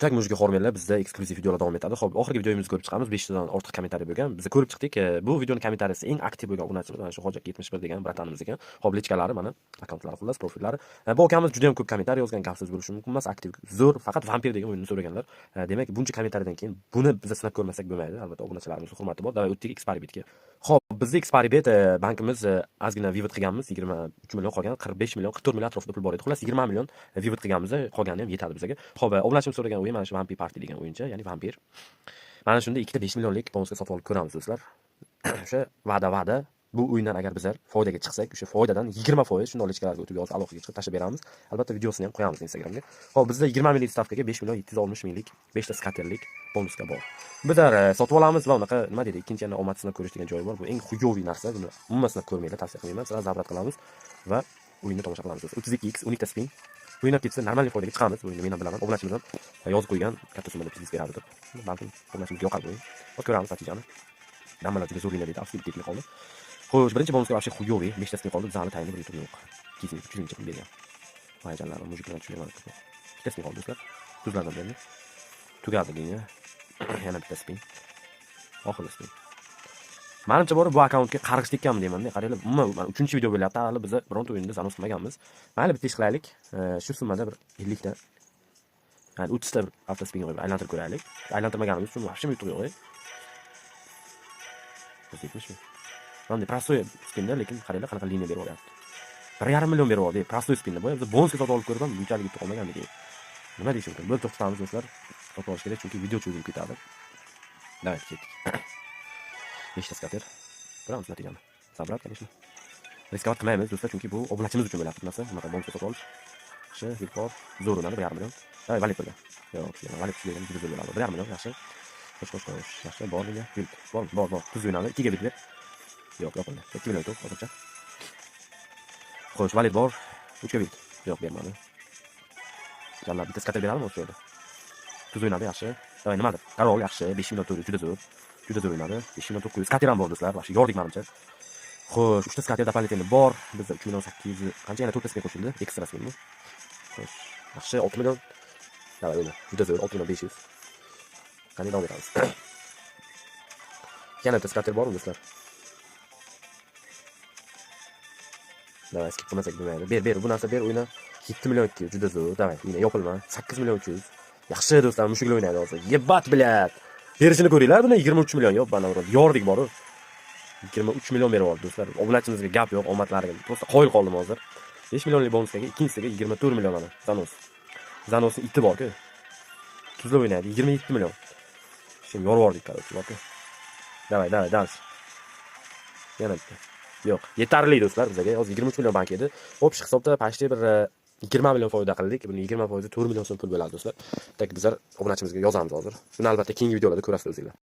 Tak mujga hormonlar bizda eksklyuziv videolar davom etadi. Xo'p, oxirgi videomizni ko'rib chiqamiz. 5 tadan ortiq kommentariy bo'lgan. Biz ko'rib chiqdik, bu videoni kommentariyasi eng aktiv bo'lgan obunachimiz mana shu Hojat 71 degan bratanimiz ekan. Xo'p, lichkalari mana, akkauntlari xullas, profillari. Bu akamiz juda ham ko'p kommentariy yozgan, gap so'z bo'lishi mumkin emas, aktiv, zo'r, faqat vampir degan o'yinni so'raganlar. Demak, buncha kommentariyadan keyin buni biz sinab ko'rmasak bo'lmaydi. Albatta, obunachilarimizning hurmati bor. Davay o'tdik Xparibetga. Xo'p, bizning Xparibet bankimiz ozgina vivat qilganmiz, 23 million qolgan, 45 million, 44 million atrofida pul bor edi. Xullas 20 million vivat qilganmiz, qolgani ham yetadi bizga. Xo'p, obunachimiz so'ragan o'yin mana shu Vampir Party degan o'yinchi, ya'ni vampir. Mana shunda ikkita 5 millionlik bonusga sotib olib ko'ramiz do'stlar. O'sha va'da bu o'yindan agar bizlar foydaga chiqsak, o'sha foydadan 20% shunday lichkalarga o'tib yozib aloqaga chiqib tashlab beramiz. Albatta videosini ham qo'yamiz Instagramga. Xo'p, bizda 20 minglik stavkaga 5 million 760 minglik 5 ta skaterlik bonusga bor. Bizlar sotib olamiz va unaqa nima deydi, ikkinchi yana omad sinab ko'rish degan joyi bor. Bu eng xuyoviy narsa. Buni umuman sinab ko'rmanglar, tavsiya qilmayman. Sizlar zabrat qilamiz va o'yinni tomosha qilamiz. 32x 12 ta spin. O'ynab ketsa normal foydaga chiqamiz. O'yinni men ham bilaman. Obunachimiz ham yozib qo'ygan, katta summada pul beradi deb. Balkim obunachimizga yoqadi o'yin. Va ko'ramiz natijani. Hammalar juda zo'r o'ynadi, afsus ketmay qoldi. Xo'sh, birinchi bonusga вообще xuyoviy 5 ta spin qoldi. Zali tayinli bir yutuq yo'q. 200 pul bergan. Hayajonlar, mujiklar tushirgan. 2 ta spin qoldi do'stlar. Tuzlardan berdi. Tugadi deydi. Yana bitta spin. Oxirgi spin. Menimcha bor bu akkauntga qarg'ish tekkanmi deyman-da. Qaranglar, umuman 3-video bo'lyapti. Hali biz bironta o'yinda zanos qilmaganmiz. Mayli bitta ish qilaylik. Shu summada bir 50 ta, ya'ni 30 ta bir avto spin qo'yib aylantirib ko'raylik. Aylantirmaganimiz uchun вообще yutuq yo'q. 70 mi? Mana prostoy spinda, lekin qaranglar qanaqa liniya berib olyapti. 1,5 million berib oldi. Prostoy spinda. Bu biz bonusga sotib olib ko'rib ham bunchalik yutuq olmagandiki. Nima deyish mumkin? Bo'lib to'xtatamiz do'stlar. Sotib olish kerak, chunki video cho'zilib ketadi. Давай, ketdik. 5 ta skater. Ko'ramiz natijani. Sabrat, конечно. Riskovat qilmaymiz do'stlar, chunki bu obunachimiz uchun bo'lyapti narsa. Bunaqa bonusga sotib olish. Vilkor zo'r o'ynadi, 1,5 million. Davay, valet bo'lgan. Yo'q, valet kuchligan, juda zo'r bo'ladi. 1,5 million yaxshi. Qo'sh. Yaxshi, bor degan. Bor. Tuz o'ynadi. 2 ga bit ber. Yo'q, yo'qoldi. 2 million to'p hozircha. Xo'sh, valet bor. 3 ga bit. Yo'q, bermadi. Jallab bitta skater beradimi o'sha yerda? Tuz o'ynadi, yaxshi. Davay, nimadir? Qaror yaxshi, 5 million to'p juda zo'r. Juda zo'r o'ynadi. 5 million 900. Skater ham bor do'stlar. Vaqti yordik menimcha. Xo'sh, 3 ta skater doполнительный bor. Bizda 3 million 800. Qancha yana 4 ta spin qo'shildi? Ekstra spinmi? Xo'sh, yaxshi, 6 million. Davay, o'yna. Juda zo'r, 6 million 500. Qani davom etamiz. Yana bitta skater bormi do'stlar? Davay, skip qilmasak bo'lmaydi. Ber, bu narsa ber, o'yna. 7 million 200, juda zo'r. Davay, o'yna, yopilma. 8 million 300. Yaxshi do'stlar, mushuklar o'ynaydi hozir. Yebat bilat. Berishini ko'ringlar, buni 23 million yo'q, bana uradi. Yordik bor-ku. 23 million berib oldi do'stlar. Obunachimizga gap yo'q, omadlariga. Prosta qoyil qoldim hozir. 5 millionlik bonusga ikkinchisiga 24 million mana. Zanosning iti bor-ku. Tuzlab o'ynaydi, 27 million. Şimdi yorvordik qaror, bor-ku. Davay, dals. Yana bitta. Yo'q, yetarli do'stlar bizga. Hozir 23 million bank edi. O'pish hisobda почти bir 20 million foyda qildik. Buning 20% 4 million so'm pul bo'ladi do'stlar. Tak bizlar obunachimizga yozamiz hozir. Buni albatta keyingi videolarda ko'rasiz o'zingizlar.